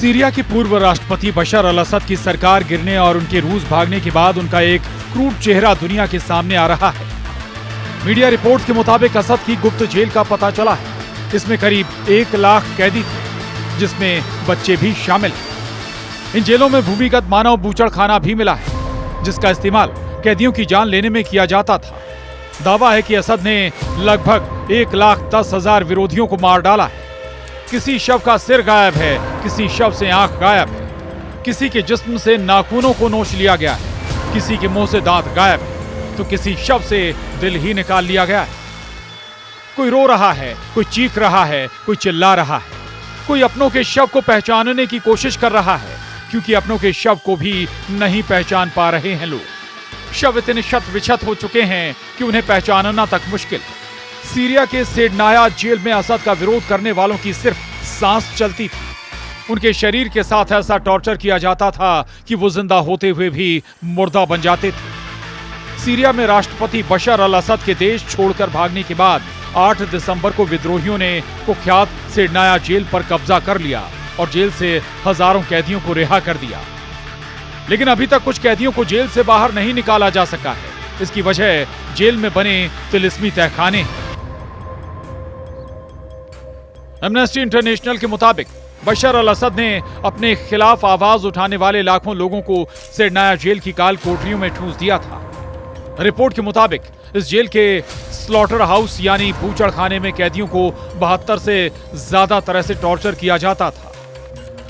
Syria के पूर्व राष्ट्रपति बशर अल असद की सरकार गिरने और उनके रूस भागने के बाद उनका एक क्रूर चेहरा दुनिया के सामने आ रहा है। मीडिया रिपोर्ट्स के मुताबिक असद की गुप्त जेल का पता चला है। इसमें करीब 1 लाख कैदी थे, जिसमें बच्चे भी शामिल हैं। इन जेलों में भूमिगत मानव बूचड़खाना भी मिला है, जिसका इस्तेमाल कैदियों की जान लेने में किया जाता था। दावा है कि असद ने लगभग 1,10,000 विरोधियों को मार डाला है। किसी शव का सिर गायब है, किसी शव से आंख गायब है, किसी के जिस्म से नाखूनों को नोच लिया गया है, किसी के मुंह से दांत गायब है, तो किसी शव से दिल ही निकाल लिया गया है। कोई रो रहा है, कोई चीख रहा है, कोई चिल्ला रहा है, कोई अपनों के शव को पहचानने की कोशिश कर रहा है, क्योंकि अपनों के शव को भी नहीं पहचान पा रहे हैं लोग। शव इतने शत विछत हो चुके हैं कि उन्हें पहचानना तक मुश्किल है। सीरिया के सेडनाया जेल में असद का विरोध करने वालों की सिर्फ सांस चलती थी। उनके शरीर के साथ ऐसा टॉर्चर किया जाता था कि वो जिंदा होते हुए भी मुर्दा बन जाते थे। सीरिया में राष्ट्रपति बशर अल असद के देश छोड़कर भागने के बाद 8 दिसंबर को विद्रोहियों ने कुख्यात सेडनाया जेल पर कब्जा कर लिया और जेल से हजारों कैदियों को रिहा कर दिया। लेकिन अभी तक कुछ कैदियों को जेल से बाहर नहीं निकाला जा सका है। इसकी वजह जेल में बने तिलिस्मी तहखाने हैं। एमनेस्टी इंटरनेशनल के मुताबिक बशर अल असद ने अपने खिलाफ आवाज उठाने वाले लाखों लोगों को सेडनाया जेल की काल कोठरियों में ठूंस दिया था। रिपोर्ट के मुताबिक इस जेल के स्लॉटर हाउस यानी बूचड़खाने में कैदियों को 72 से ज्यादा तरह से टॉर्चर किया जाता था।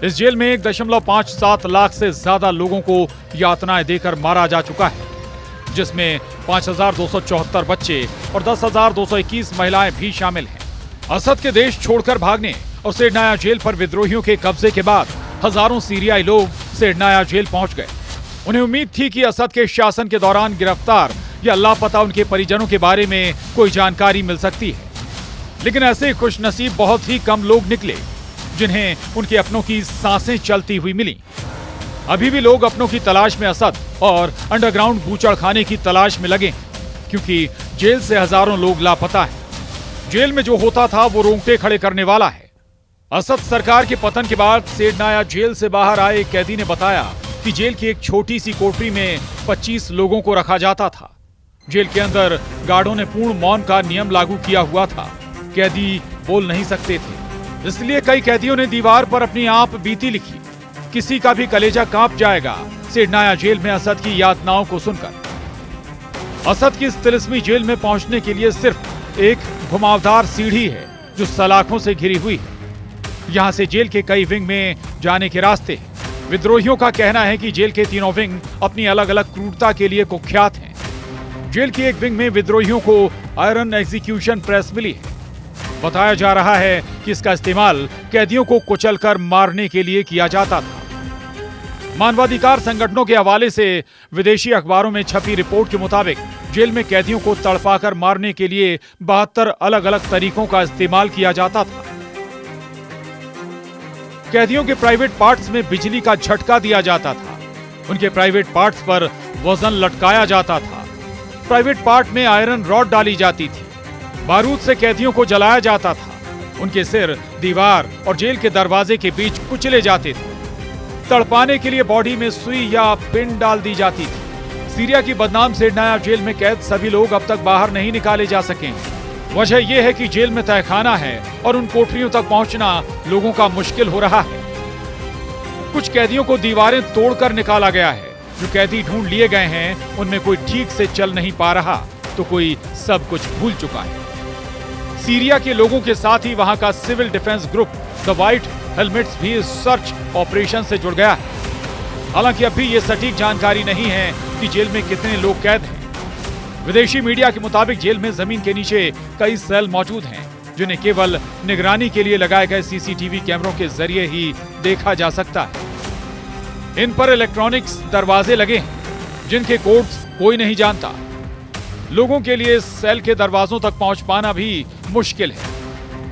इस जेल में 1.57 लाख से ज्यादा लोगों को यातनाएं देकर मारा जा चुका है, जिसमें 5,274 बच्चे और 10,221 महिलाएं भी शामिल हैं। असद के देश छोड़कर भागने और सेडनाया जेल पर विद्रोहियों के कब्जे के बाद हजारों सीरियाई लोग सेडनाया जेल पहुंच गए। उन्हें उम्मीद थी कि असद के शासन के दौरान गिरफ्तार या लापता उनके परिजनों के बारे में कोई जानकारी मिल सकती है। लेकिन ऐसे खुशनसीब बहुत ही कम लोग निकले जिन्हें उनके अपनों की सांसें चलती हुई मिली। अभी भी लोग अपनों की तलाश में असद और अंडरग्राउंड बूचड़खाने की तलाश में लगे, क्योंकि जेल से हजारों लोग लापता हैं। जेल में जो होता था वो रोंगटे खड़े करने वाला है। असद सरकार के पतन के बाद सेडनाया जेल से बाहर आए एक कैदी ने बताया कि जेल की एक छोटी सी कोठरी में 25 लोगों को रखा जाता था। जेल के अंदर गार्डों ने पूर्ण मौन का नियम लागू किया हुआ था। कैदी बोल नहीं सकते थे, इसलिए कई कैदियों ने दीवार पर अपनी आप बीती लिखी। किसी का भी कलेजा कांप जाएगा सेडनाया जेल में असद की यातनाओं को सुनकर। असद की इस तिलिस्मी जेल में पहुंचने के लिए सिर्फ एक घुमावदार सीढ़ी है जो सलाखों से घिरी हुई है। यहां से जेल के कई विंग में जाने के रास्ते हैं। विद्रोहियों का कहना है कि जेल के तीनों विंग अपनी अलग अलग क्रूरता के लिए कुख्यात हैं। जेल की एक विंग में विद्रोहियों को आयरन एग्जीक्यूशन प्रेस मिली है। बताया जा रहा है कि इसका इस्तेमाल कैदियों को कुचलकर मारने के लिए किया जाता था। मानवाधिकार संगठनों के हवाले से विदेशी अखबारों में छपी रिपोर्ट के मुताबिक जेल में कैदियों को तड़पाकर मारने के लिए 72 अलग अलग तरीकों का इस्तेमाल किया जाता था। कैदियों के प्राइवेट पार्ट्स में बिजली का झटका दिया जाता था। उनके प्राइवेट पार्ट्स पर वजन लटकाया जाता था। प्राइवेट पार्ट में आयरन रॉड डाली जाती थी। बारूद से कैदियों को जलाया जाता था। उनके सिर दीवार और जेल के दरवाजे के बीच कुचले जाते थे। तड़पाने के लिए बॉडी में सुई या पिन डाल दी जाती थी। सीरिया की बदनाम सेडनाया जेल में कैद सभी लोग अब तक बाहर नहीं निकाले जा सके। वजह यह है कि जेल में तहखाना है और उन कोठरियों तक पहुंचना लोगों का मुश्किल हो रहा है। कुछ कैदियों को दीवारें तोड़कर निकाला गया है। जो कैदी ढूंढ लिए गए हैं उनमें कोई ठीक से चल नहीं पा रहा, तो कोई सब कुछ भूल चुका है। सीरिया के लोगों के साथ ही वहां का civil defence group the white helmets भी इस सर्च ऑपरेशन से जुड़ गया है। हालांकि अभी ये सटीक जानकारी नहीं है कि जेल में कितने लोग कैद हैं। विदेशी मीडिया के मुताबिक जेल में जमीन के नीचे कई सेल मौजूद हैं, जिन्हें केवल निगरानी के लिए लगाए गए सीसीटीवी कैमरों के जरिए ही देखा जा सकता है। इन पर इलेक्ट्रॉनिक्स दरवाजे लगे हैं, जिनके कोड्स कोई नहीं जानता। लोगों के लिए सेल के दरवाजों तक पहुंच पाना भी मुश्किल है।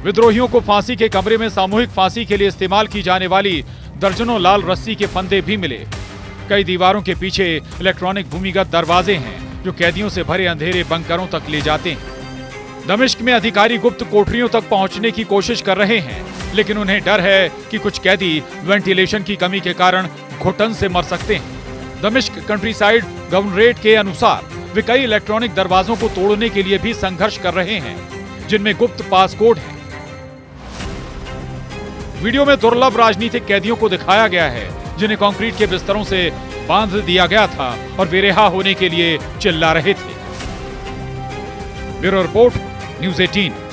विद्रोहियों को फांसी के कमरे में सामूहिक फांसी के लिए इस्तेमाल की जाने वाली दर्जनों लाल रस्सी के फंदे भी मिले। कई दीवारों के पीछे इलेक्ट्रॉनिक भूमिगत दरवाजे हैं जो कैदियों से भरे अंधेरे बंकरों तक ले जाते हैं। दमिश्क में अधिकारी गुप्त कोठरियों तक पहुंचने की कोशिश कर रहे हैं, लेकिन उन्हें डर है कि कुछ कैदी वेंटिलेशन की कमी के कारण घुटन से मर सकते हैं। दमिश्क कंट्रीसाइड गवर्नरेट के अनुसार वे कई इलेक्ट्रॉनिक दरवाजों को तोड़ने के लिए भी संघर्ष कर रहे हैं, जिनमें गुप्त पासकोड है। वीडियो में दुर्लभ राजनीतिक कैदियों को दिखाया गया है, जिन्हें कंक्रीट के बिस्तरों से बांध दिया गया था और वे रिहा होने के लिए चिल्ला रहे थे। Bureau report, news 18।